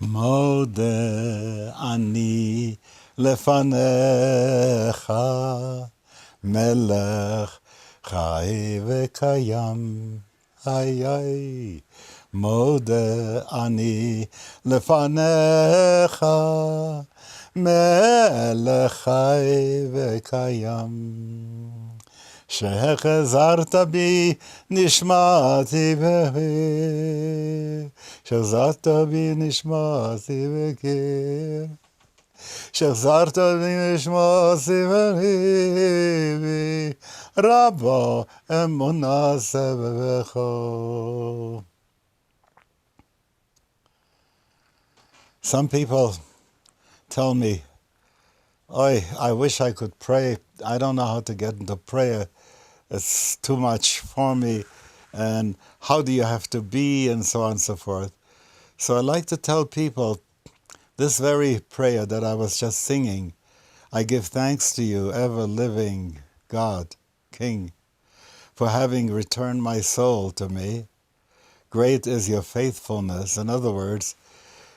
Modeh Ani lefanecha melech chai v'kayam. Ay, ay. Modeh Ani lefanecha melech chai v'kayam. שחזרת בי נשמעתי שחזרת בי נשמעתי בקיר שחזרת בי נשמעתי בליבי רבו אמונה סבבך. Some people tell me, I wish I could pray. I don't know how to get into prayer. It's too much for me, and how do you have to be, and so on and so forth. So I like to tell people this very prayer that I was just singing. I give thanks to you, ever-living God, King, for having returned my soul to me. Great is your faithfulness. In other words,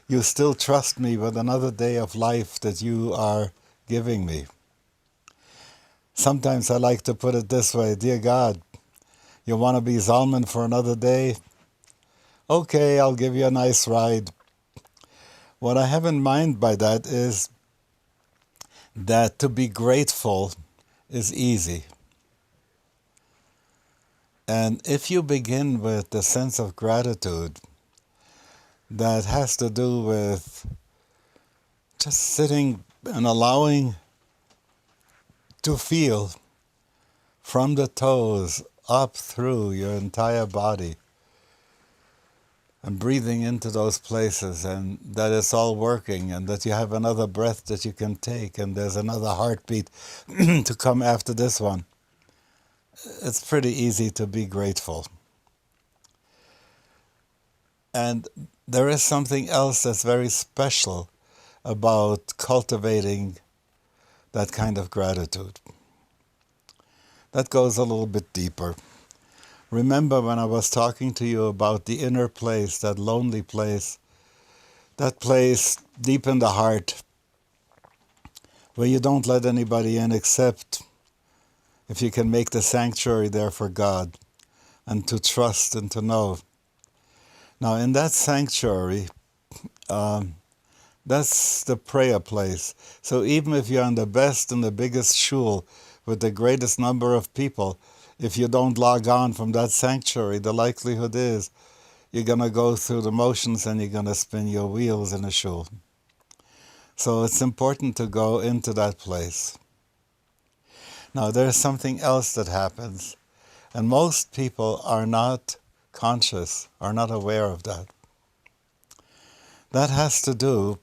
you still trust me with another day of life that you are giving me. Sometimes I like to put it this way, dear God, you want to be Zalman for another day? Okay, I'll give you a nice ride. What I have in mind by that is that to be grateful is easy. And if you begin with the sense of gratitude, that has to do with just sitting and allowing to feel from the toes up through your entire body and breathing into those places, and that it's all working, and that you have another breath that you can take, and there's another heartbeat to come after this one. It's pretty easy to be grateful. And there is something else that's very special about cultivating that kind of gratitude. That goes a little bit deeper. Remember when I was talking to you about the inner place, that lonely place, that place deep in the heart, where you don't let anybody in except if you can make the sanctuary there for God, and to trust and to know. Now in that sanctuary, that's the prayer place. So even if you're in the best and the biggest shul with the greatest number of people, if you don't log on from that sanctuary, the likelihood is you're going to go through the motions and you're going to spin your wheels in a shul. So it's important to go into that place. Now there's something else that happens, and most people are not conscious, are not aware of that. That has to do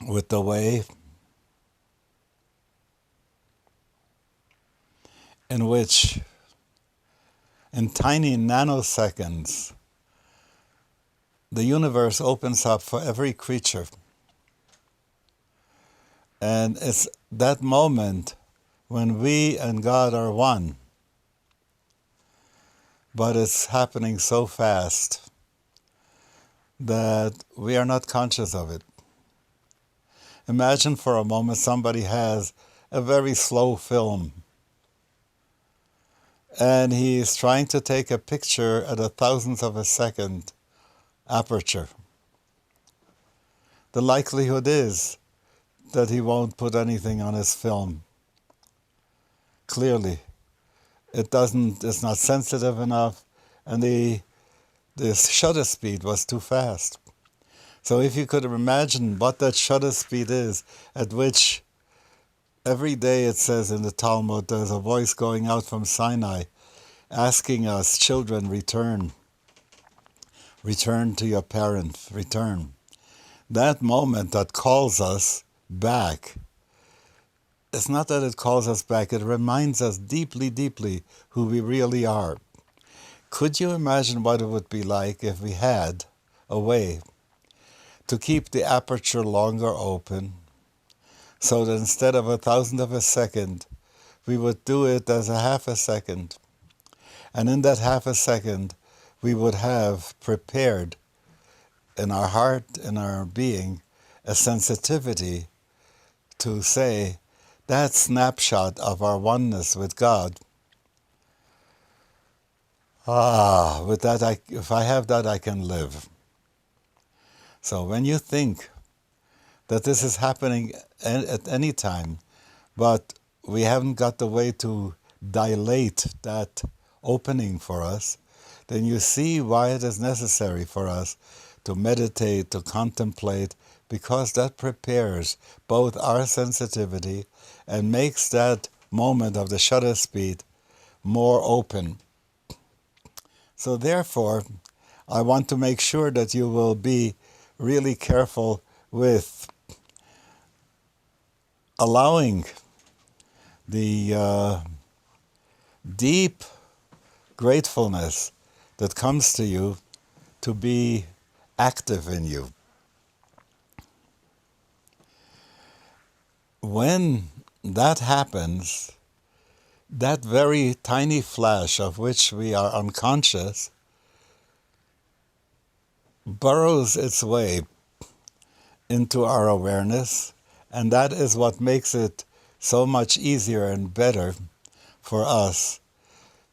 with the way in which, in tiny nanoseconds, the universe opens up for every creature. And it's that moment when we and God are one. But it's happening so fast that we are not conscious of it. Imagine for a moment somebody has a very slow film, and he's trying to take a picture at a thousandth of a second aperture. The likelihood is that he won't put anything on his film. Clearly, it's not sensitive enough, and the shutter speed was too fast. So if you could imagine what that shutter speed is, at which every day it says in the Talmud, there's a voice going out from Sinai asking us, children, return. Return to your parent, return. That moment that calls us back, it's not that it calls us back, it reminds us deeply, deeply who we really are. Could you imagine what it would be like if we had a way to keep the aperture longer open, so that instead of a thousandth of a second, we would do it as a half a second. And in that half a second, we would have prepared in our heart, in our being, a sensitivity to say, that snapshot of our oneness with God, with that, if I have that, I can live. So when you think that this is happening at any time, but we haven't got the way to dilate that opening for us, then you see why it is necessary for us to meditate, to contemplate, because that prepares both our sensitivity and makes that moment of the shutter speed more open. So therefore, I want to make sure that you will be really careful with allowing the deep gratefulness that comes to you to be active in you. When that happens, that very tiny flash of which we are unconscious burrows its way into our awareness, and that is what makes it so much easier and better for us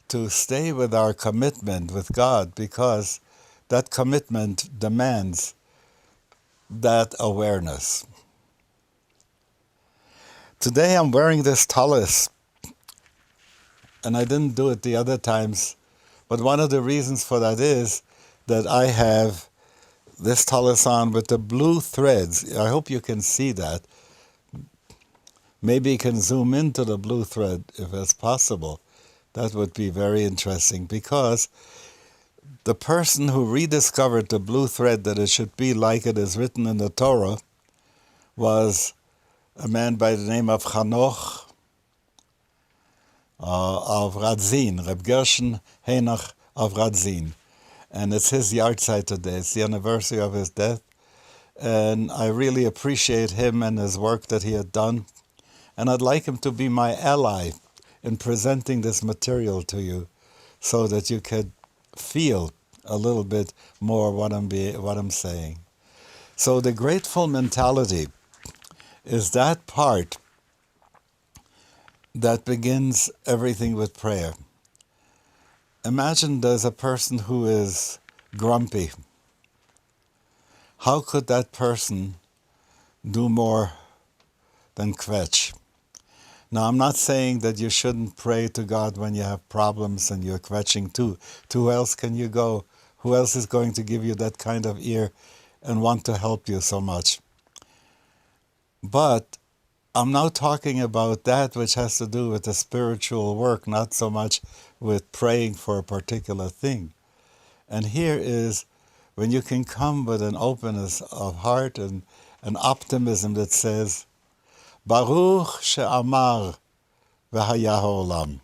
to stay with our commitment with God, because that commitment demands that awareness. Today I'm wearing this tallis, and I didn't do it the other times, but one of the reasons for that is that I have this tallis on with the blue threads. I hope you can see that. Maybe you can zoom into the blue thread if it's possible. That would be very interesting, because the person who rediscovered the blue thread, that it should be like it is written in the Torah, was a man by the name of Hanoch of Radzin, Reb Gershon Henoch of Radzin. And it's his yahrzeit today. It's the anniversary of his death. And I really appreciate him and his work that he had done. And I'd like him to be my ally in presenting this material to you, so that you could feel a little bit more what I'm saying. So the grateful mentality is that part that begins everything with prayer. Imagine there's a person who is grumpy. How could that person do more than kvetch? Now, I'm not saying that you shouldn't pray to God when you have problems and you're kvetching too. To who else can you go? Who else is going to give you that kind of ear and want to help you so much? But I'm now talking about that which has to do with the spiritual work, not so much with praying for a particular thing. And here is when you can come with an openness of heart and an optimism that says, Baruch she'amar v'haya ha'olam.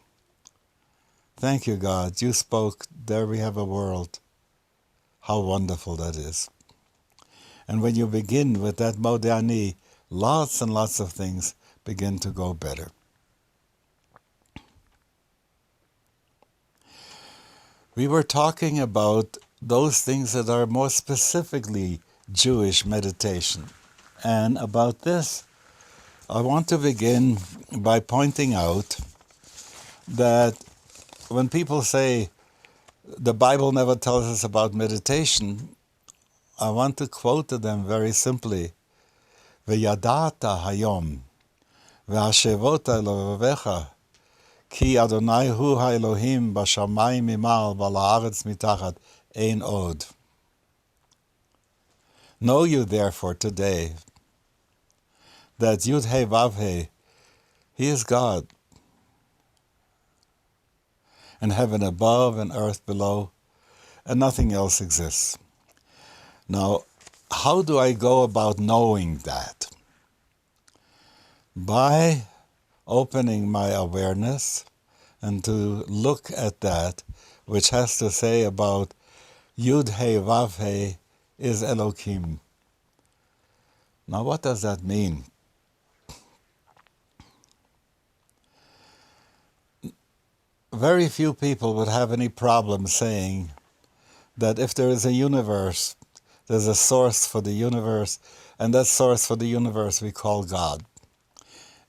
Thank you, God. You spoke. There we have a world. How wonderful that is. And when you begin with that Modeh Ani, lots and lots of things begin to go better. We were talking about those things that are more specifically Jewish meditation. And about this, I want to begin by pointing out that when people say the Bible never tells us about meditation, I want to quote to them very simply, V'yadata hayom, v'hashevota levavecha, ki Adonai hu ha'elohim b'shamayim mimal v'la'aretz mitachat ein od. Know you therefore today that Yud He Vav He, He is God, and heaven above and earth below, and nothing else exists. Now, how do I go about knowing that? By opening my awareness and to look at that which has to say about Yud He Vav He is Elohim. Now, what does that mean? Very few people would have any problem saying that if there is a universe there's a source for the universe, and that source for the universe we call God.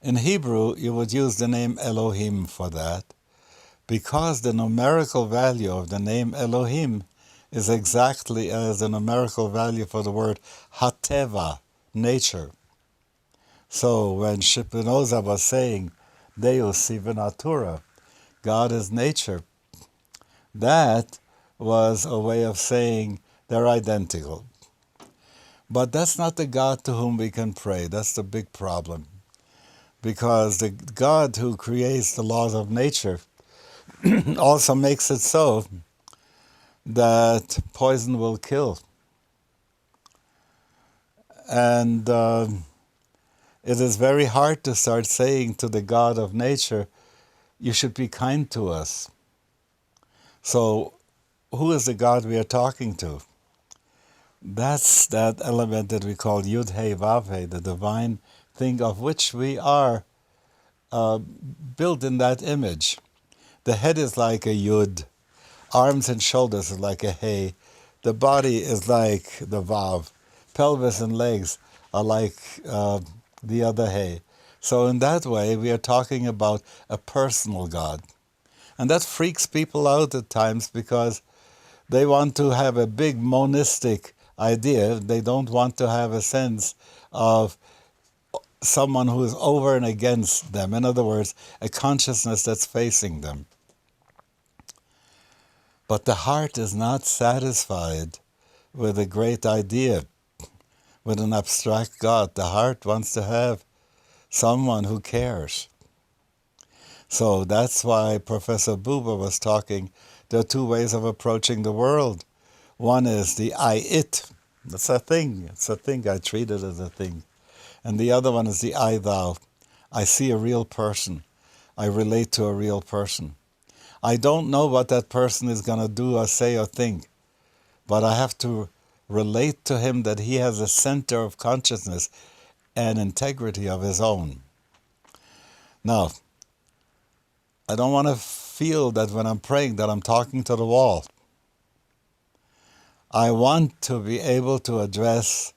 In Hebrew, you would use the name Elohim for that, because the numerical value of the name Elohim is exactly as the numerical value for the word Hateva, nature. So when Spinoza was saying Deus sive natura, God is nature, that was a way of saying they're identical. But that's not the God to whom we can pray. That's the big problem. Because the God who creates the laws of nature also makes it so that poison will kill. And it is very hard to start saying to the God of nature, you should be kind to us. So who is the God we are talking to? That's that element that we call Yud He Vav He, the divine thing of which we are built in that image. The head is like a Yud, arms and shoulders is like a He, the body is like the Vav, pelvis and legs are like the other He. So in that way, we are talking about a personal God. And that freaks people out at times because they want to have a big monistic idea. They don't want to have a sense of someone who is over and against them. In other words, a consciousness that's facing them. But the heart is not satisfied with a great idea, with an abstract God. The heart wants to have someone who cares. So that's why Professor Buber was talking. There are two ways of approaching the world. One is the I-it. That's a thing. It's a thing. I treat it as a thing. And the other one is the I-thou. I see a real person. I relate to a real person. I don't know what that person is going to do or say or think, but I have to relate to him that he has a center of consciousness and integrity of his own. Now, I don't want to feel that when I'm praying that I'm talking to the wall. I want to be able to address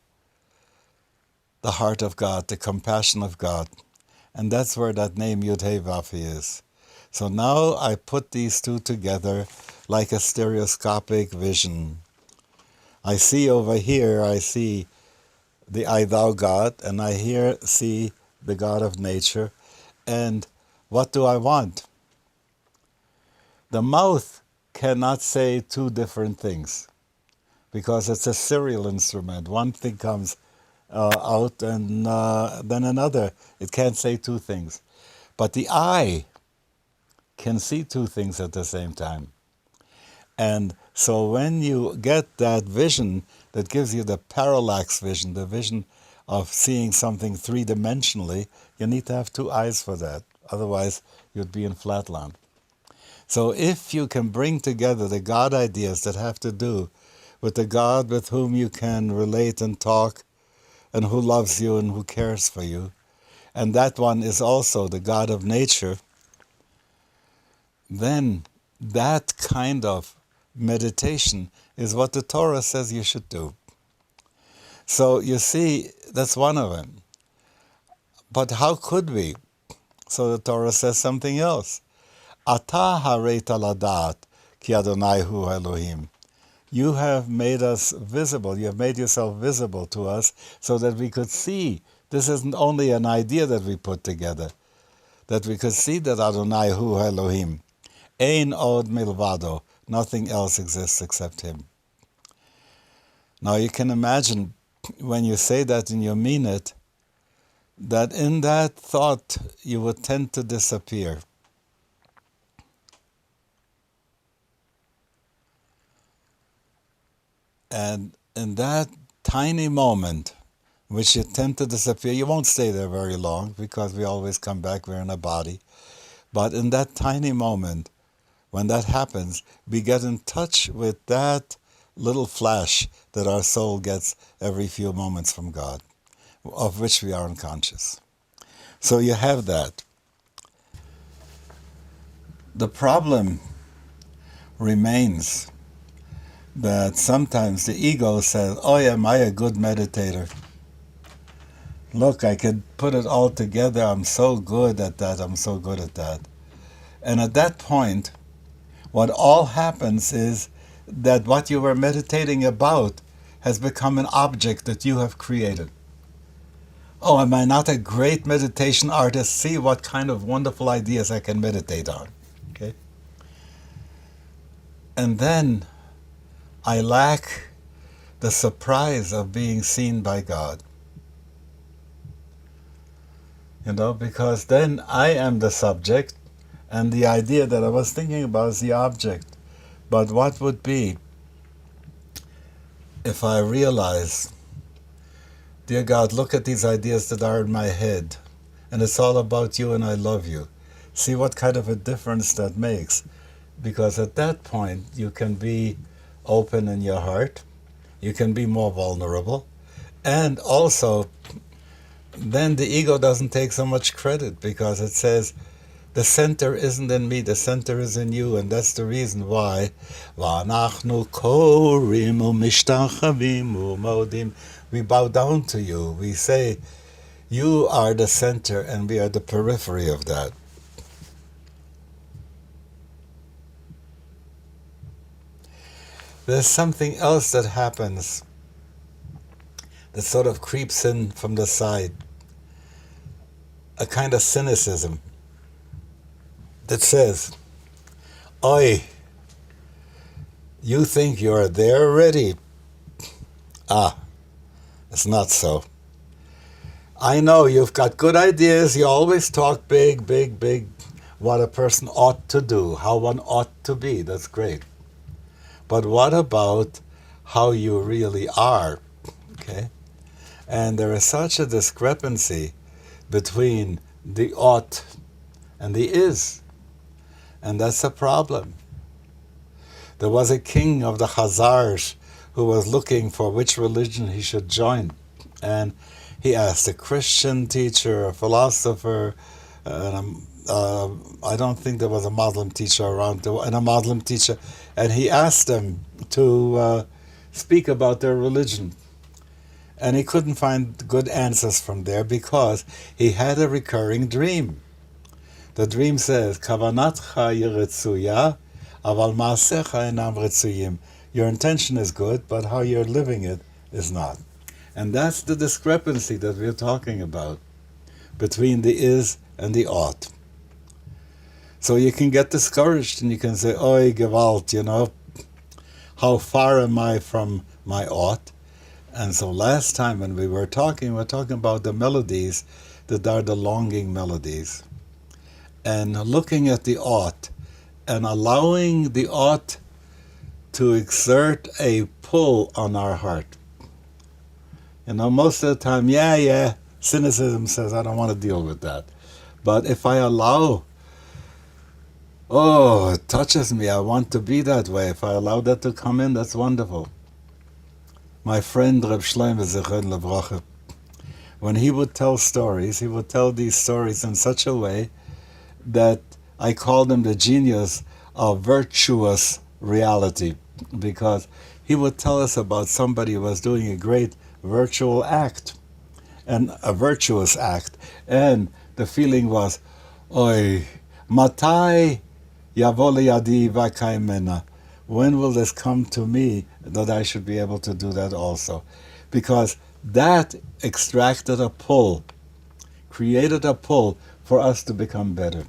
the heart of God, the compassion of God. And that's where that name Yud He Vav He is. So now I put these two together like a stereoscopic vision. I see over here, I see the I Thou God, and I here see the God of nature. And what do I want? The mouth cannot say two different things because it's a serial instrument. One thing comes out and then another. It can't say two things. But the eye can see two things at the same time. And so when you get that vision that gives you the parallax vision, the vision of seeing something three-dimensionally, you need to have two eyes for that. Otherwise, you'd be in flatland. So if you can bring together the God ideas that have to do with the God with whom you can relate and talk, and who loves you and who cares for you, and that one is also the God of nature, then that kind of meditation is what the Torah says you should do. So you see, that's one of them. But how could we? So the Torah says something else. Ata hareta ladat ki Adonai hu Elohim. You have made us visible. You have made yourself visible to us so that we could see. This isn't only an idea that we put together, that we could see that Adonai hu Elohim. Ein od milvado. Nothing else exists except him. Now you can imagine when you say that and you mean it, that in that thought you would tend to disappear. And in that tiny moment, which you tend to disappear, you won't stay there very long because we always come back, we're in a body. But in that tiny moment, when that happens, we get in touch with that little flash that our soul gets every few moments from God, of which we are unconscious. So you have that. The problem remains that sometimes the ego says, oh, am I a good meditator? Look, I could put it all together. I'm so good at that. I'm so good at that. And at that point, what all happens is that what you were meditating about has become an object that you have created. Oh, am I not a great meditation artist? See what kind of wonderful ideas I can meditate on. Okay? And then I lack the surprise of being seen by God. Because then I am the subject, and the idea that I was thinking about is the object. But what would be if I realize, dear God, look at these ideas that are in my head, and it's all about you and I love you. See what kind of a difference that makes. Because at that point, you can be open in your heart, you can be more vulnerable, and also, then the ego doesn't take so much credit, because it says, the center isn't in me, the center is in you, and that's the reason why we bow down to you. We say, you are the center and we are the periphery of that. There's something else that happens that sort of creeps in from the side, a kind of cynicism that says, oi, you think you're there already? Ah, it's not so. I know you've got good ideas, you always talk big, big, big, what a person ought to do, how one ought to be, that's great. But what about how you really are? Okay? And there is such a discrepancy between the ought and the is. And that's a problem. There was a king of the Khazars who was looking for which religion he should join. And he asked a Christian teacher, a philosopher, I don't think there was a Muslim teacher around, and a Muslim teacher. And he asked them to speak about their religion. And he couldn't find good answers from there because he had a recurring dream. The dream says, Kavanatcha yiritzuya, aval maasecha enam ritzuyim. Your intention is good, but how you're living it is not. And that's the discrepancy that we're talking about between the is and the ought. So you can get discouraged and you can say, oi, Gewalt, how far am I from my ought? And so last time when we were talking about the melodies that are the longing melodies. And looking at the ought and allowing the ought to exert a pull on our heart. Most of the time, cynicism says, I don't want to deal with that. But if I allow, it touches me, I want to be that way. If I allow that to come in, that's wonderful. My friend Reb Nachman, when he would tell stories, he would tell these stories in such a way that I called him the genius of virtuous reality, because he would tell us about somebody who was doing a great virtual act, and a virtuous act, and the feeling was, oi, matai yavo liyadi v'kaimena. When will this come to me that I should be able to do that also? Because that extracted a pull, created a pull for us to become better.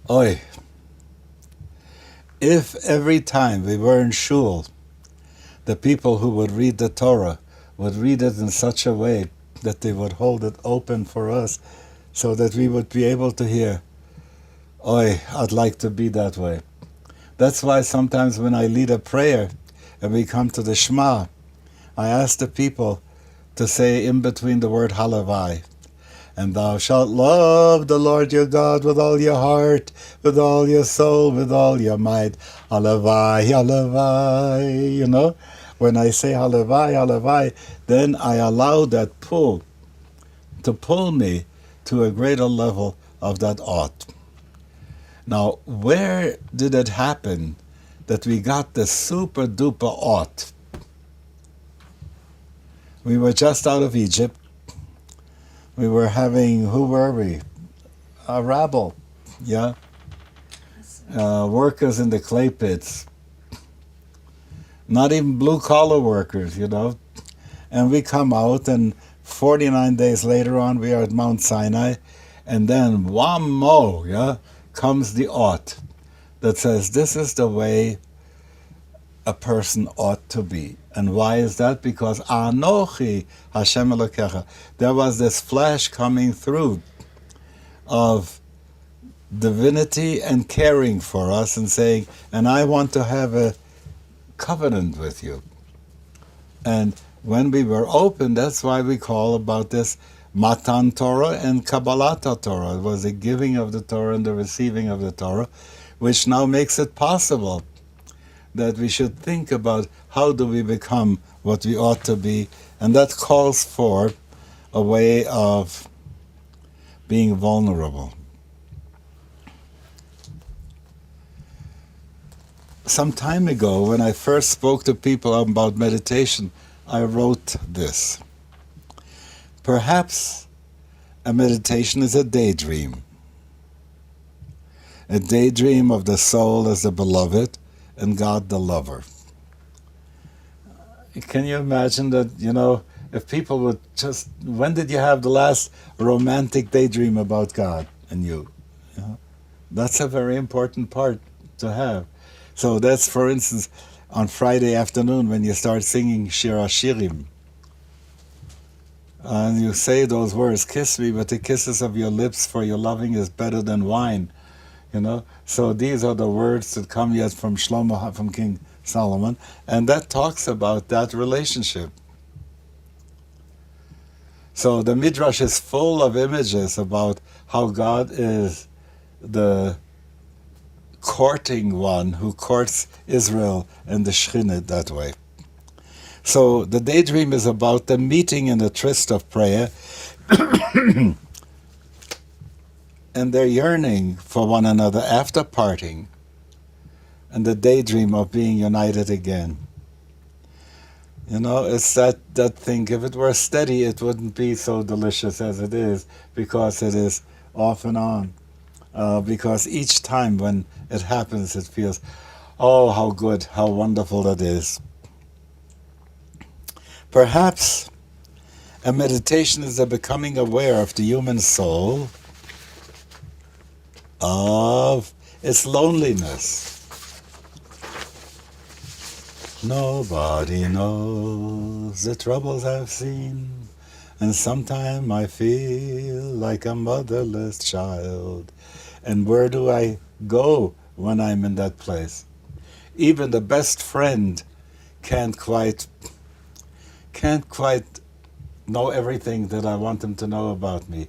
Oi, if every time we were in shul, the people who would read the Torah would read it in such a way that they would hold it open for us so that we would be able to hear, oi, I'd like to be that way. That's why sometimes when I lead a prayer and we come to the Shema, I ask the people to say in between the word Halevai, and thou shalt love the Lord your God with all your heart, with all your soul, with all your might. Halevai, Halevai, When I say Halevai, Halevai, then I allow that pull to pull me to a greater level of that ought. Now, where did it happen that we got the super duper ought. We were just out of Egypt. We were having, who were we? A rabble, yeah? Workers in the clay pits. Not even blue-collar workers, And we come out, and 49 days later on, we are at Mount Sinai, and then, whammo, comes the ought that says, this is the way a person ought to be. And why is that? Because Anochi Hashem Elokecha. There was this flash coming through of divinity and caring for us and saying, and I want to have a covenant with you. And when we were open, that's why we call about this Matan Torah and Kabbalat Torah. It was the giving of the Torah and the receiving of the Torah, which now makes it possible that we should think about how do we become what we ought to be, and that calls for a way of being vulnerable. Some time ago, when I first spoke to people about meditation, I wrote this. Perhaps a meditation is a daydream. A daydream of the soul as the beloved and God the lover. Can you imagine that, if people would just, when did you have the last romantic daydream about God and you? That's a very important part to have. So that's, for instance, on Friday afternoon when you start singing Shir HaShirim. And you say those words, kiss me, but the kisses of your lips for your loving is better than wine. So these are the words that come yet from Shlomo, from King Solomon, and that talks about that relationship. So the Midrash is full of images about how God is the courting one who courts Israel and the Shekhinah that way. So the daydream is about the meeting in the tryst of prayer and their yearning for one another after parting, and the daydream of being united again. It's that thing. If it were steady, it wouldn't be so delicious as it is, because it is off and on. Because each time when it happens, it feels, oh, how good, how wonderful that is. Perhaps a meditation is a becoming aware of the human soul, of its loneliness. Nobody knows the troubles I've seen, and sometimes I feel like a motherless child. And where do I go when I'm in that place? Even the best friend can't quite know everything that I want them to know about me.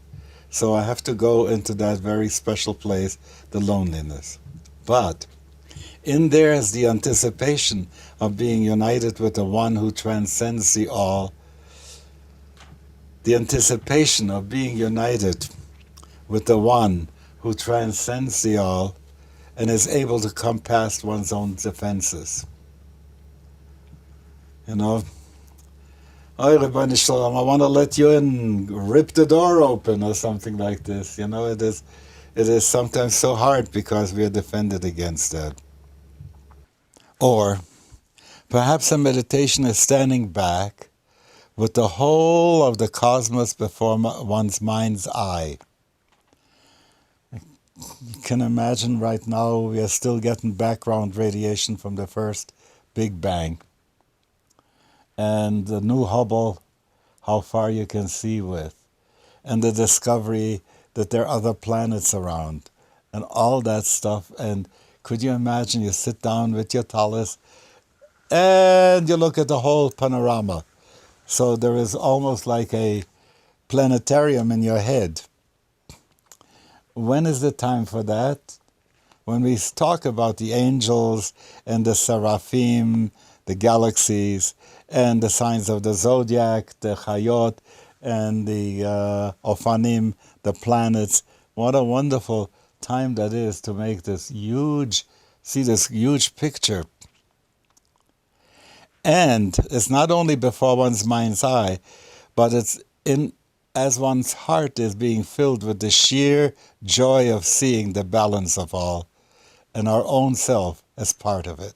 So I have to go into that very special place, the loneliness. But in there is the anticipation of being united with the one who transcends the all, the anticipation of being united with the one who transcends the all and is able to come past one's own defenses. Oh, Rabbi Shalom, I want to let you in, rip the door open or something like this. It is sometimes so hard because we are defended against that. Or perhaps a meditation is standing back with the whole of the cosmos before one's mind's eye. You can imagine right now we are still getting background radiation from the first Big Bang. And the new Hubble, how far you can see with. And the discovery that there are other planets around. And all that stuff. And could you imagine you sit down with your tallis and you look at the whole panorama. So there is almost like a planetarium in your head. When is the time for that? When we talk about the angels and the seraphim, the galaxies, and the signs of the zodiac, the chayot, and the ofanim, the planets, what a wonderful time that is to make this huge see this huge picture. And it's not only before one's mind's eye, but it's in as one's heart is being filled with the sheer joy of seeing the balance of all, and our own self as part of it.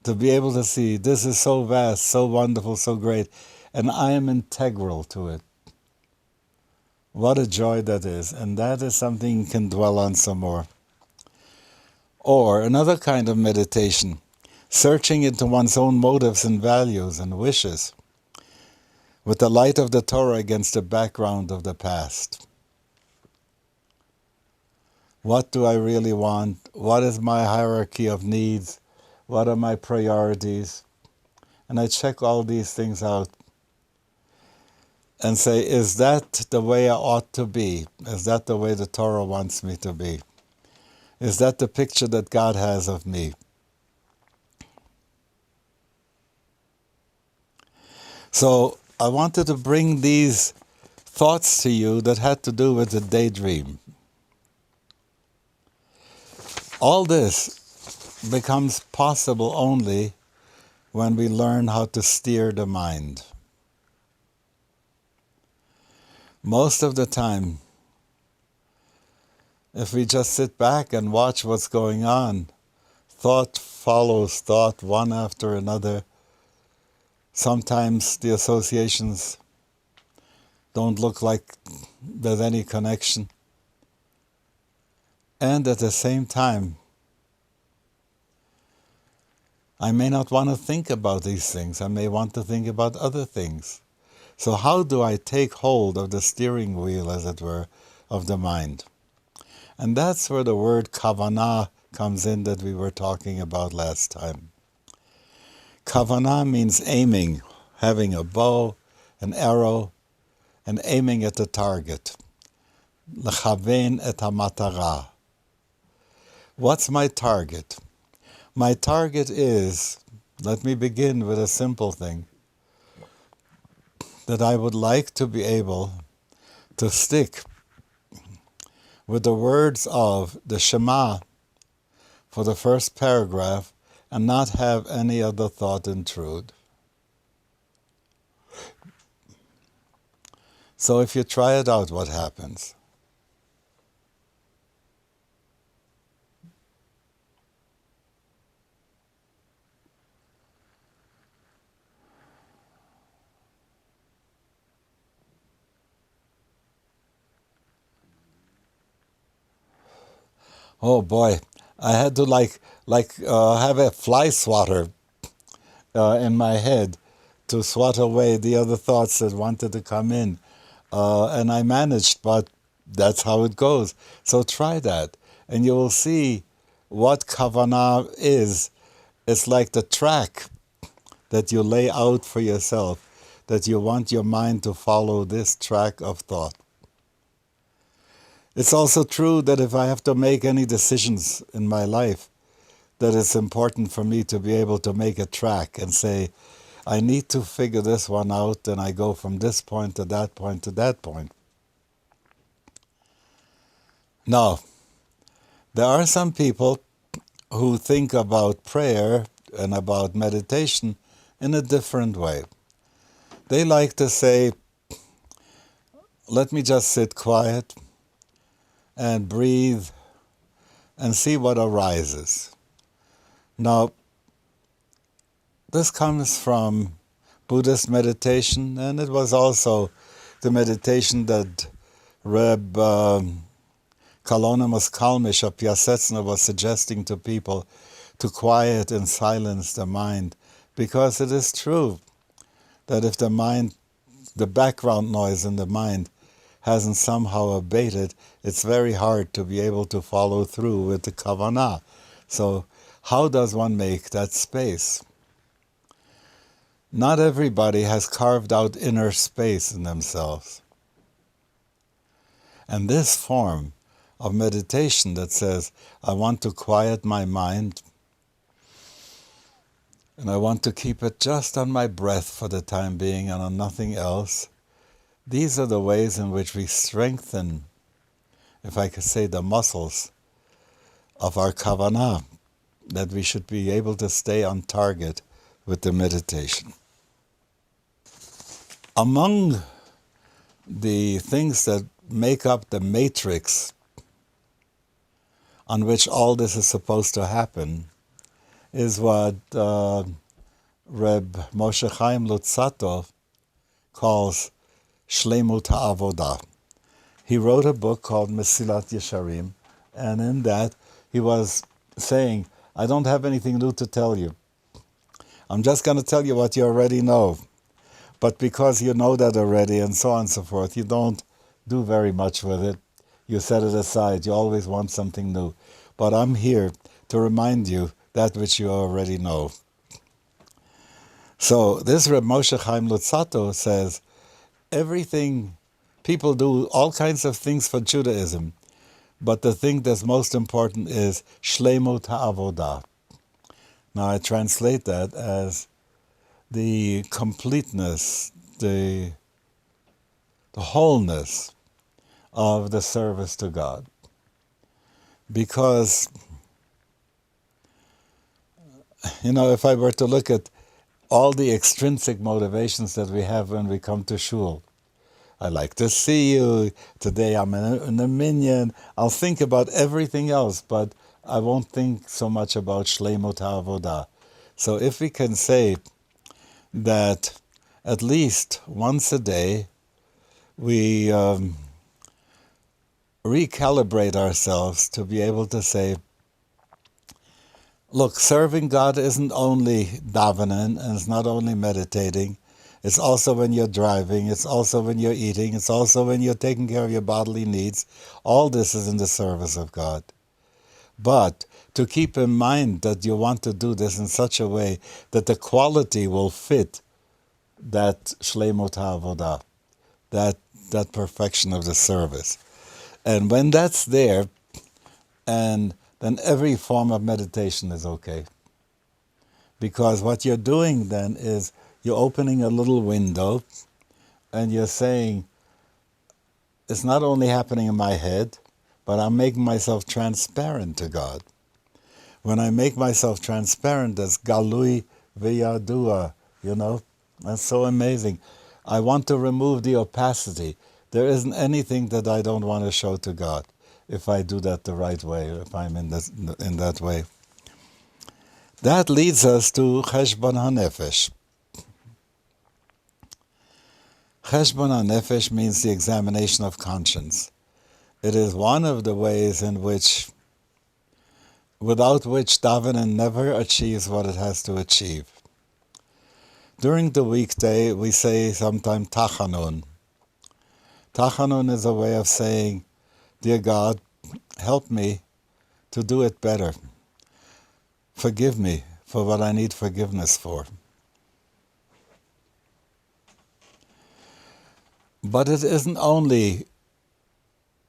To be able to see this is so vast, so wonderful, so great, and I am integral to it. What a joy that is, and that is something you can dwell on some more. Or another kind of meditation, searching into one's own motives and values and wishes with the light of the Torah against the background of the past. What do I really want? What is my hierarchy of needs? What are my priorities? And I check all these things out and say, is that the way I ought to be? Is that the way the Torah wants me to be? Is that the picture that God has of me? So I wanted to bring these thoughts to you that had to do with the daydream. All this becomes possible only when we learn how to steer the mind. Most of the time, if we just sit back and watch what's going on, thought follows thought one after another. Sometimes the associations don't look like there's any connection. And at the same time, I may not want to think about these things. I may want to think about other things. So how do I take hold of the steering wheel, as it were, of the mind? And that's where the word kavanah comes in that we were talking about last time. Kavanah means aiming, having a bow, an arrow, and aiming at the target. Lechaven et hamatara. What's my target? My target is, let me begin with a simple thing, that I would like to be able to stick with the words of the Shema for the first paragraph and not have any other thought intrude. So if you try it out, what happens? Oh boy, I had to have a fly swatter in my head to swat away the other thoughts that wanted to come in. And I managed, but that's how it goes. So try that, and you will see what kavanah is. It's like the track that you lay out for yourself, that you want your mind to follow this track of thought. It's also true that if I have to make any decisions in my life, that it's important for me to be able to make a track and say, I need to figure this one out, and I go from this point to that point to that point. Now, there are some people who think about prayer and about meditation in a different way. They like to say, let me just sit quiet and breathe and see what arises. Now, this comes from Buddhist meditation, and it was also the meditation that Reb Kalonymus Kalmish of Piaseczna was suggesting to people to quiet and silence the mind, because it is true that if the background noise in the mind hasn't somehow abated, it's very hard to be able to follow through with the kavanah. So how does one make that space? Not everybody has carved out inner space in themselves. And this form of meditation that says, I want to quiet my mind, and I want to keep it just on my breath for the time being and on nothing else, these are the ways in which we strengthen, if I could say, the muscles of our kavanah, that we should be able to stay on target with the meditation. Among the things that make up the matrix on which all this is supposed to happen is what Reb Moshe Chaim Luzzatto calls Shlemut HaAvodah. He wrote a book called Mesilat Yesharim, and in that he was saying, I don't have anything new to tell you. I'm just going to tell you what you already know. But because you know that already and so on and so forth, you don't do very much with it. You set it aside. You always want something new. But I'm here to remind you that which you already know. So this Reb Moshe Chaim Luzzatto says, everything, people do all kinds of things for Judaism, but the thing that's most important is Shlemut HaAvodah. Now I translate that as the completeness, the wholeness of the service to God. Because, if I were to look at all the extrinsic motivations that we have when we come to shul, I like to see you, today I'm in a minyan, I'll think about everything else, but I won't think so much about Shlemut HaAvodah. So if we can say that at least once a day we recalibrate ourselves to be able to say, look, serving God isn't only davvenen, and it's not only meditating, it's also when you're driving, it's also when you're eating, it's also when you're taking care of your bodily needs. All this is in the service of God. But to keep in mind that you want to do this in such a way that the quality will fit that Shlemut HaAvodah, that perfection of the service. And when that's there, and then every form of meditation is okay. Because what you're doing then is you're opening a little window and you're saying, it's not only happening in my head, but I'm making myself transparent to God. When I make myself transparent, that's galui v'yadua, That's so amazing. I want to remove the opacity. There isn't anything that I don't want to show to God if I do that the right way, if I'm in that way. That leads us to Cheshbon HaNefesh. Cheshbon HaNefesh means the examination of conscience. It is one of the ways without which davvenen never achieves what it has to achieve. During the weekday, we say sometimes tachanun. Tachanun is a way of saying, dear God, help me to do it better. Forgive me for what I need forgiveness for. But it isn't only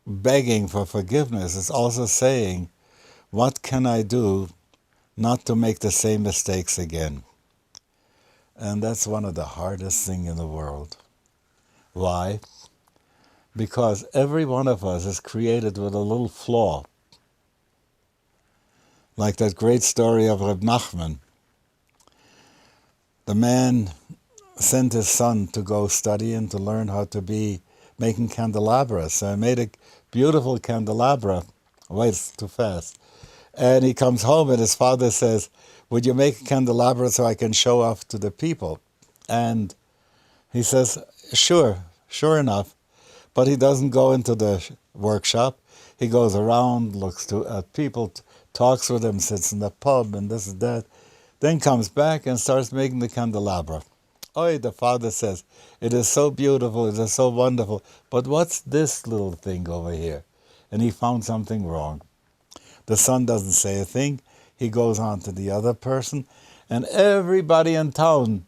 begging for forgiveness, it's also saying, what can I do not to make the same mistakes again? And that's one of the hardest things in the world. Why? Because every one of us is created with a little flaw. Like that great story of Reb Nachman. The man sent his son to go study and to learn how to be making candelabra. So he made a beautiful candelabra. Wait, it's too fast. And he comes home and his father says, would you make a candelabra so I can show off to the people? And he says, sure enough. But he doesn't go into the workshop. He goes around, looks at people, talks with them, sits in the pub and this and that. Then comes back and starts making the candelabra. The father says, it is so beautiful, it is so wonderful, but what's this little thing over here? And he found something wrong. The son doesn't say a thing. He goes on to the other person, and everybody in town,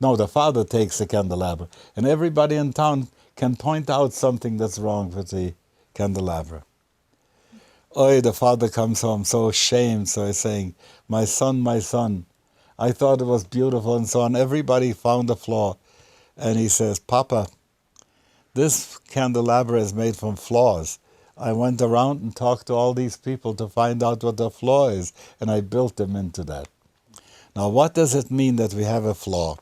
the father takes the candelabra, and everybody in town can point out something that's wrong with the candelabra. The father comes home so ashamed, so he's saying, my son, I thought it was beautiful and so on. Everybody found a flaw. And he says, Papa, this candelabra is made from flaws. I went around and talked to all these people to find out what the flaw is, and I built them into that. Now, what does it mean that we have a flaw?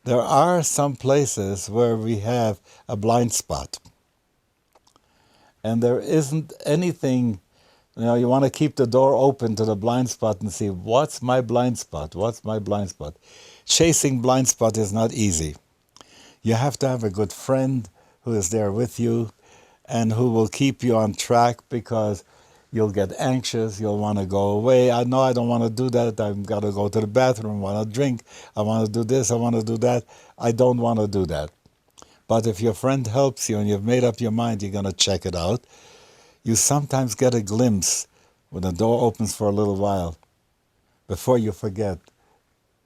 There are some places where we have a blind spot, and there isn't anything. You want to keep the door open to the blind spot and see, what's my blind spot? What's my blind spot? Chasing blind spot is not easy. You have to have a good friend who is there with you and who will keep you on track, because you'll get anxious, you'll want to go away. I know I don't want to do that. I've got to go to the bathroom, I want to drink, I want to do this, I want to do that. I don't want to do that. But if your friend helps you and you've made up your mind you're going to check it out, you sometimes get a glimpse when the door opens for a little while before you forget,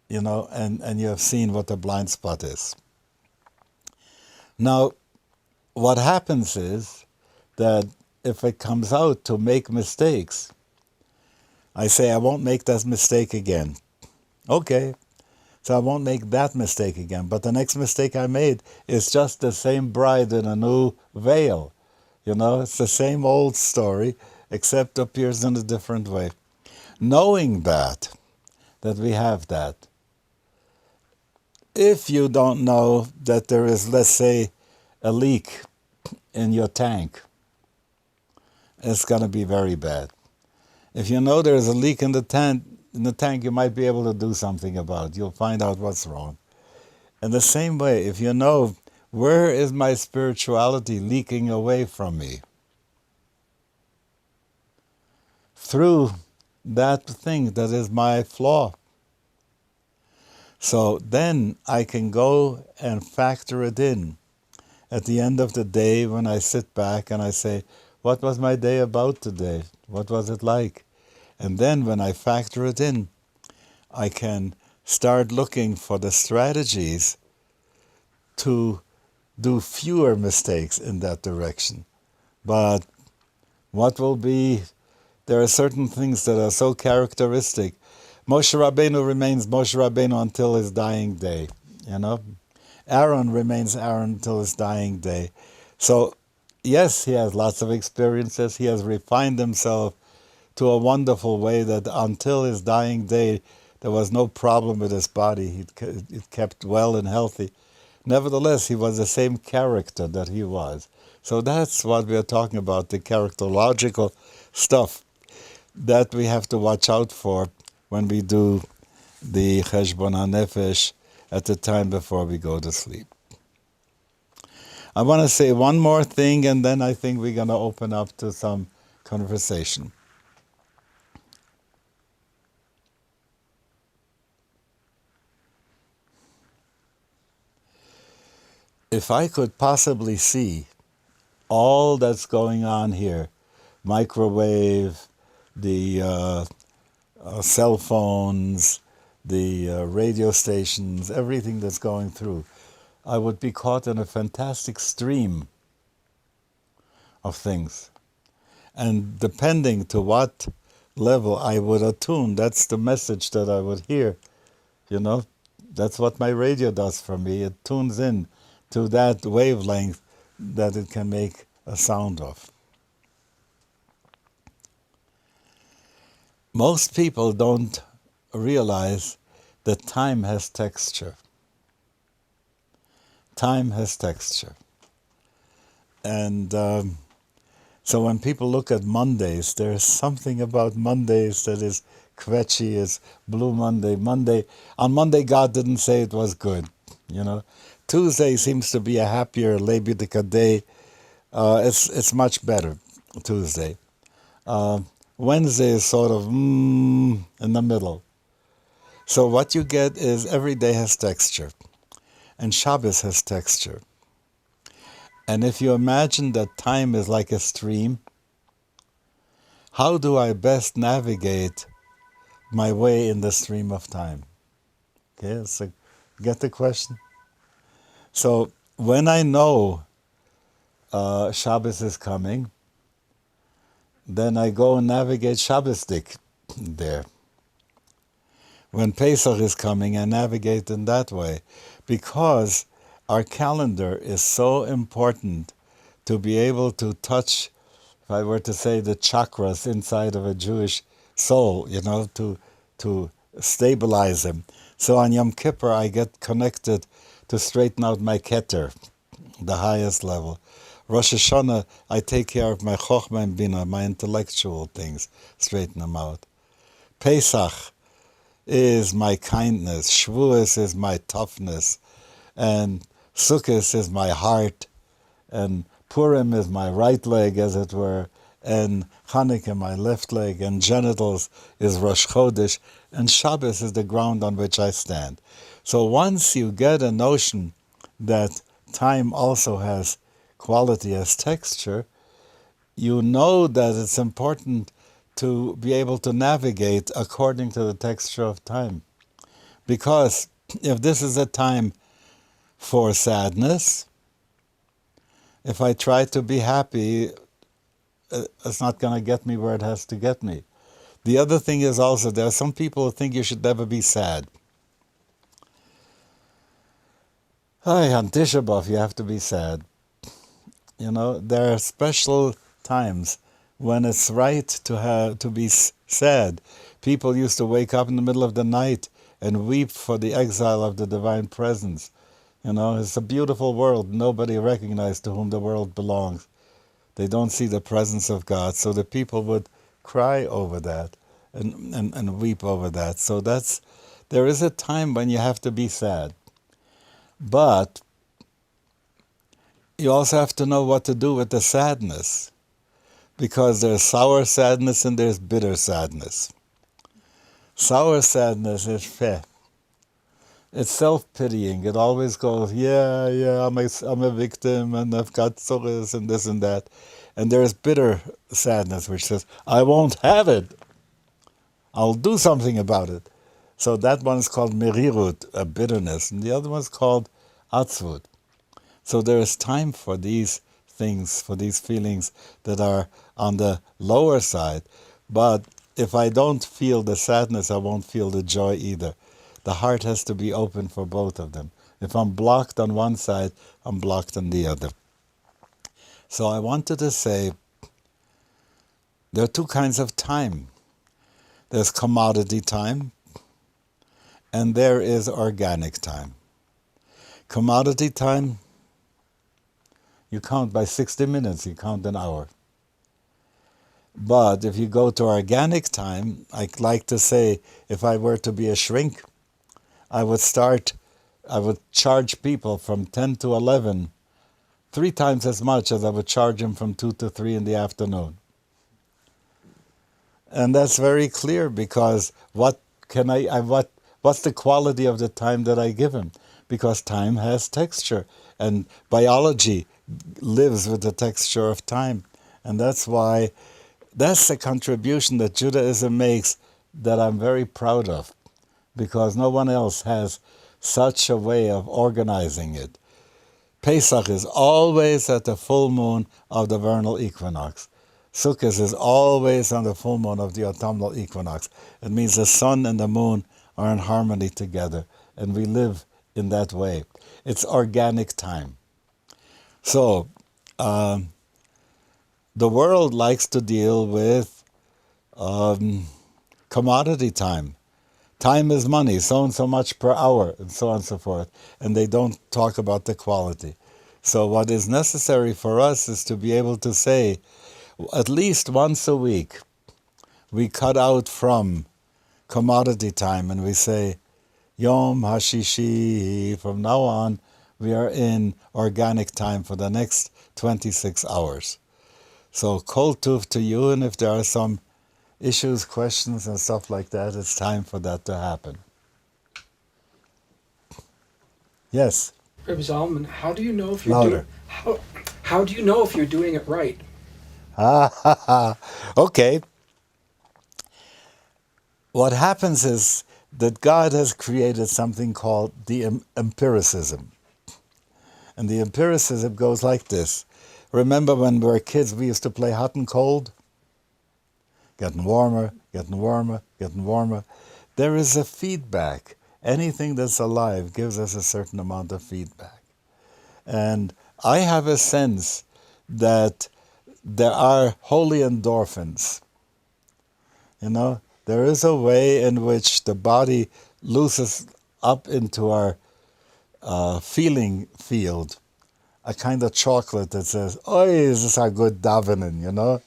and you have seen what the blind spot is. Now, what happens is that if it comes out to make mistakes, I say, I won't make that mistake again. Okay, so I won't make that mistake again. But the next mistake I made is just the same bride in a new veil. It's the same old story, except appears in a different way. Knowing that we have that. If you don't know that there is, let's say, a leak in your tank, it's going to be very bad. If you know there's a leak in the tank, you might be able to do something about it. You'll find out what's wrong. In the same way, if you know, where is my spirituality leaking away from me? Through that thing that is my flaw. So then I can go and factor it in. At the end of the day, when I sit back and I say, what was my day about today? What was it like? And then when I factor it in, I can start looking for the strategies to do fewer mistakes in that direction. But what will be, there are certain things that are so characteristic. Moshe Rabbeinu remains Moshe Rabbeinu until his dying day, Aaron remains Aaron until his dying day. So, yes, he has lots of experiences. He has refined himself to a wonderful way that until his dying day, there was no problem with his body. It kept well and healthy. Nevertheless, he was the same character that he was. So that's what we are talking about, the characterological stuff that we have to watch out for when we do the Cheshbon HaNefesh at the time before we go to sleep. I want to say one more thing, and then I think we're going to open up to some conversation. If I could possibly see all that's going on here, microwave, the cell phones, the radio stations, everything that's going through, I would be caught in a fantastic stream of things. And depending to what level I would attune, that's the message that I would hear. That's what my radio does for me. It tunes in to that wavelength that it can make a sound of. Most people don't realize that time has texture. Time has texture. And so when people look at Mondays, there's something about Mondays that is quetchy, is Blue Monday. On Monday, God didn't say it was good, Tuesday seems to be a happier Levitica day. It's much better, Tuesday. Wednesday is sort of in the middle. So what you get is every day has texture. And Shabbos has texture. And if you imagine that time is like a stream, how do I best navigate my way in the stream of time? Okay, so get the question? So when I know Shabbos is coming, then I go and navigate Shabbosdik there. When Pesach is coming, I navigate in that way, because our calendar is so important to be able to touch, if I were to say, the chakras inside of a Jewish soul, to stabilize them. So on Yom Kippur, I get connected to straighten out my keter, the highest level. Rosh Hashanah, I take care of my chokhmah and bina, my intellectual things, straighten them out. Pesach is my kindness. Shavuos is my toughness. And Sukkot is my heart. And Purim is my right leg, as it were. And Hanukkah, my left leg. And genitals is Rosh Chodesh. And Shabbos is the ground on which I stand. So once you get a notion that time also has quality as texture, you know that it's important to be able to navigate according to the texture of time. Because if this is a time for sadness, if I try to be happy, it's not going to get me where it has to get me. The other thing is also, there are some people who think you should never be sad. On Tisha B'Av, you have to be sad. There are special times when it's right to be sad. People used to wake up in the middle of the night and weep for the exile of the divine presence. It's a beautiful world. Nobody recognizes to whom the world belongs. They don't see the presence of God. So the people would cry over that and weep over that. So there is a time when you have to be sad. But you also have to know what to do with the sadness. Because there's sour sadness and there's bitter sadness. Sour sadness is feh. It's self-pitying. It always goes, I'm a victim and I've got tzuris and this and that. And there's bitter sadness which says, I won't have it. I'll do something about it. So that one's called merirut, a bitterness. And the other one's called atzvut. So there is time for these things, for these feelings that are on the lower side. But if I don't feel the sadness, I won't feel the joy either. The heart has to be open for both of them. If I'm blocked on one side, I'm blocked on the other. So I wanted to say, there are two kinds of time. There's commodity time, and there is organic time. Commodity time, you count by 60 minutes, you count an hour. But if you go to organic time, I like to say, if I were to be a shrink, I would charge people from 10 to 11, 3 times as much as I would charge them from 2 to 3 in the afternoon. And that's very clear, because what's the quality of the time that I give him? Because time has texture, and biology lives with the texture of time. And that's why, that's the contribution that Judaism makes that I'm very proud of, because no one else has such a way of organizing it. Pesach is always at the full moon of the vernal equinox. Sukkot is always on the full moon of the autumnal equinox. It means the sun and the moon are in harmony together, and we live in that way. It's organic time. So, the world likes to deal with commodity time. Time is money, so and so much per hour, and so on and so forth. And they don't talk about the quality. So what is necessary for us is to be able to say, at least once a week, we cut out from commodity time and we say, Yom HaShishi, from now on, we are in organic time for the next 26 hours. So kol tuv to you, and if there are some issues, questions, and stuff like that, it's time for that to happen. Yes? Rabbi Zalman, how do you know if you're Louder. How do you know if you're doing it right? Okay. What happens is that God has created something called the empiricism. And the empiricism goes like this. Remember when we were kids, we used to play hot and cold? Getting warmer, getting warmer, getting warmer. There is a feedback. Anything that's alive gives us a certain amount of feedback. And I have a sense that there are holy endorphins. There is a way in which the body loosens up into our feeling field, a kind of chocolate that says, "Oh, is this a good davvenen?"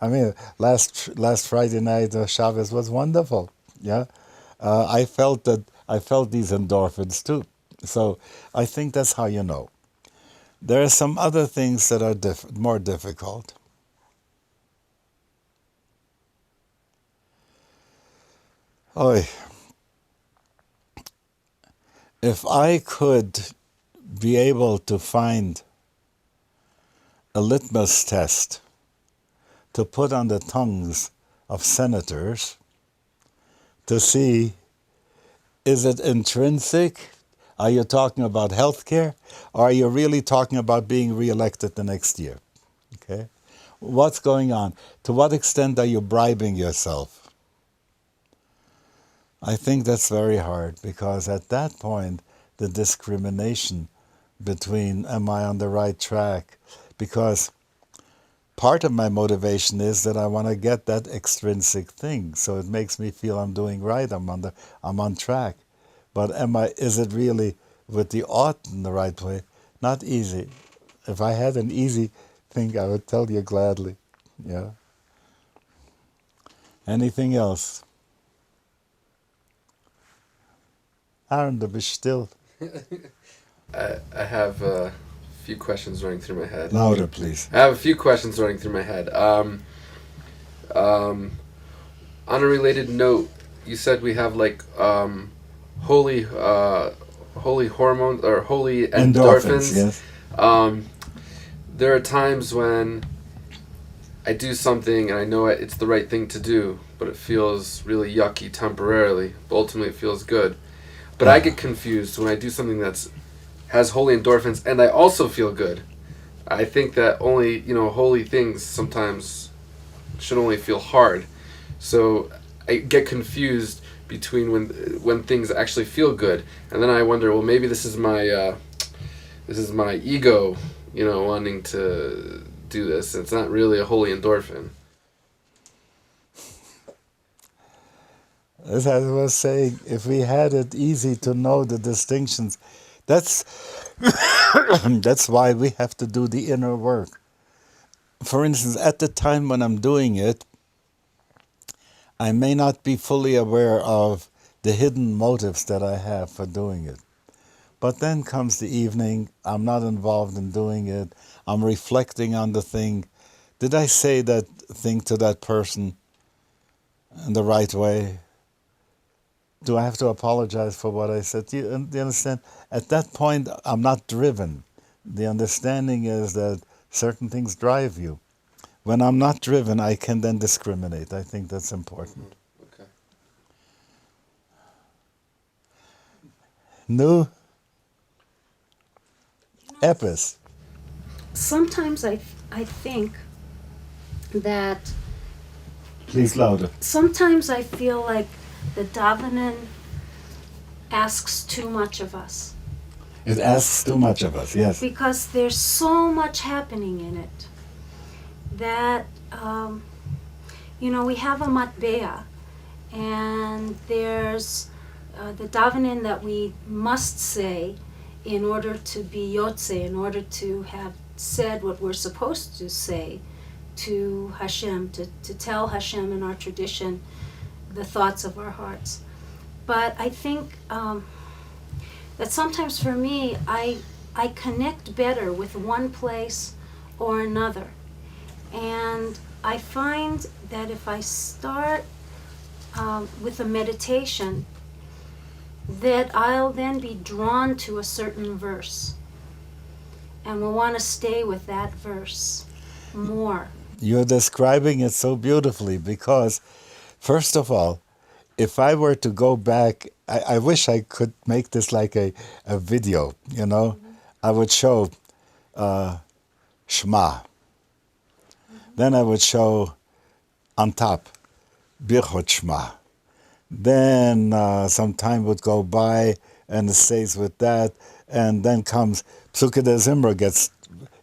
I mean, last Friday night, Shabbos was wonderful. Yeah, I felt these endorphins too. So I think that's how you know. There are some other things that are more difficult. Oy. If I could be able to find a litmus test to put on the tongues of senators to see, is it intrinsic? Are you talking about health care? Or are you really talking about being reelected the next year? Okay? What's going on? To what extent are you bribing yourself? I think that's very hard, because at that point, the discrimination between am I on the right track? Because part of my motivation is that I want to get that extrinsic thing, so it makes me feel I'm doing right, I'm on track. But is it really with the ought in the right way? Not easy. If I had an easy thing, I would tell you gladly. Yeah. Anything else? Aaron, du bist still. I have a few questions running through my head. Louder, please. I have a few questions running through my head. On a related note, you said we have like holy hormones or holy endorphins. Yes. There are times when I do something and I know it's the right thing to do, but it feels really yucky temporarily. But ultimately, it feels good. But I get confused when I do something has holy endorphins and I also feel good. I think that only holy things sometimes should only feel hard. So I get confused between when things actually feel good, and then I wonder, well, maybe this is my ego, wanting to do this. It's not really a holy endorphin. As I was saying, if we had it easy to know the distinctions, that's that's why we have to do the inner work. For instance, at the time when I'm doing it, I may not be fully aware of the hidden motives that I have for doing it. But then comes the evening, I'm not involved in doing it, I'm reflecting on the thing. Did I say that thing to that person in the right way? Do I have to apologize for what I said? Do you understand? At that point, I'm not driven. The understanding is that certain things drive you. When I'm not driven, I can then discriminate. I think that's important. Okay. No? Epis. Sometimes I think that Please louder. sometimes I feel like the davvenen asks too much of us. It asks too much of us, yes. Because there's so much happening in it that, we have a matbea, and there's the davvenen that we must say in order to be yotze, in order to have said what we're supposed to say to Hashem, to tell Hashem in our tradition the thoughts of our hearts. But I think that sometimes for me, I connect better with one place or another. And I find that if I start with a meditation, that I'll then be drawn to a certain verse and will want to stay with that verse more. You're describing it so beautifully because, first of all, if I were to go back, I wish I could make this like a video, Mm-hmm. I would show Shema. Mm-hmm. Then I would show on top, Birchot Shema. Then some time would go by and it stays with that, and then comes Psuke de Zimra gets,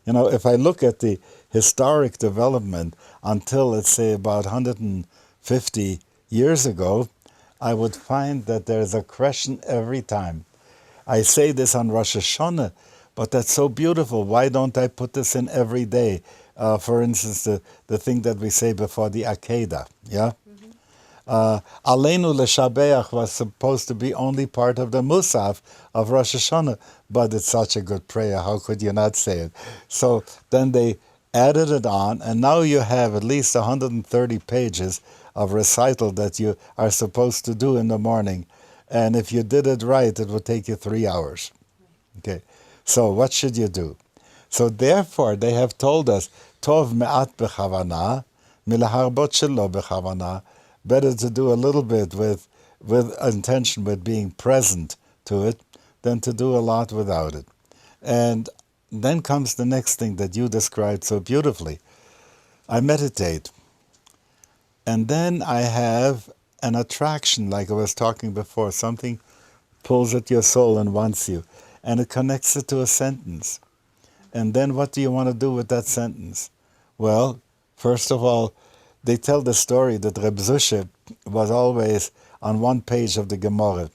if I look at the historic development until, let's say, about 150 years ago, I would find that there's a question every time. I say this on Rosh Hashanah, but that's so beautiful. Why don't I put this in every day? For instance, the thing that we say before the Akedah, yeah? Aleinu Leshabeach was supposed to be only part of the Musaf of Rosh Hashanah, but it's such a good prayer. How could you not say it? So then they added it on, and now you have at least 130 pages of recital that you are supposed to do in the morning. And if you did it right, it would take you 3 hours. Okay, so what should you do? So therefore, they have told us, Tov me'at b'chavana, milaharbot shelo b'chavana, better to do a little bit with intention, with being present to it, than to do a lot without it. And then comes the next thing that you described so beautifully. I meditate. And then I have an attraction, like I was talking before. Something pulls at your soul and wants you. And it connects it to a sentence. And then what do you want to do with that sentence? Well, first of all, they tell the story that Reb Zushe was always on one page of the Gemara.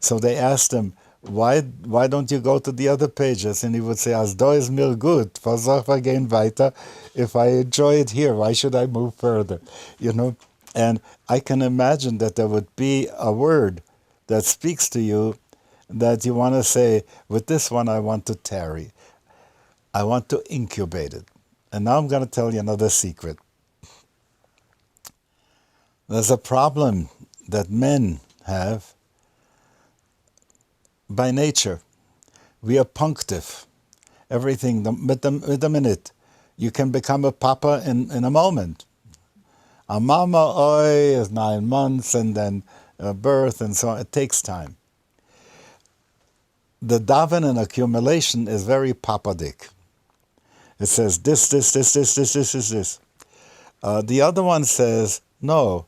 So they asked him, why don't you go to the other pages? And he would say, As do is mir gut, was soll ich gehen weiter? If I enjoy it here, why should I move further? You know, and I can imagine that there would be a word that speaks to you that you want to say, with this one I want to tarry. I want to incubate it. And now I'm going to tell you another secret. There's a problem that men have by nature. We are punctive. Everything, with the minute. You can become a papa in a moment. A mama, is 9 months, and then birth, and so on. It takes time. The davvenen accumulation is very papadic. It says this. The other one says, no,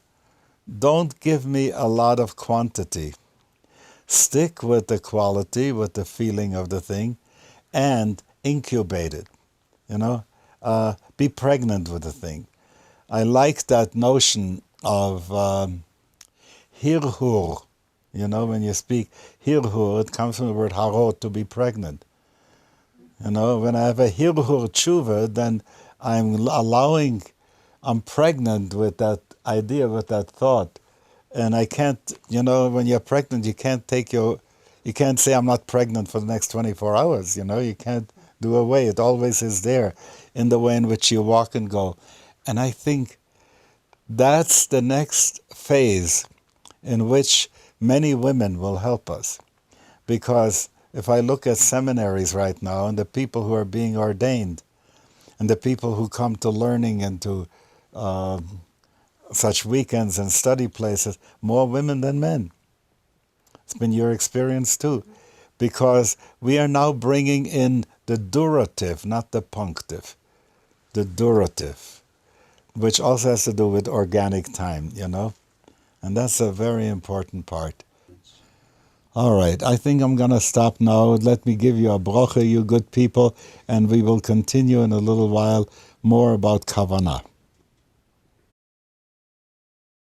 don't give me a lot of quantity. Stick with the quality, with the feeling of the thing, and incubate it. You know, be pregnant with the thing. I like that notion of hirhur. You know, when you speak hirhur, it comes from the word harot, to be pregnant. You know, when I have a hirhur tshuva, then I'm pregnant with that idea, with that thought. And I can't, you know, when you're pregnant, you can't say I'm not pregnant for the next 24 hours, you know, you can't do away. It always is there in the way in which you walk and go. And I think that's the next phase in which many women will help us. Because if I look at seminaries right now and the people who are being ordained and the people who come to learning and to such weekends and study places, more women than men. It's been your experience too. Because we are now bringing in the durative, not the punctive. The durative, which also has to do with organic time, you know? And that's a very important part. All right, I think I'm going to stop now. Let me give you a bracha, you good people, and we will continue in a little while more about kavanah.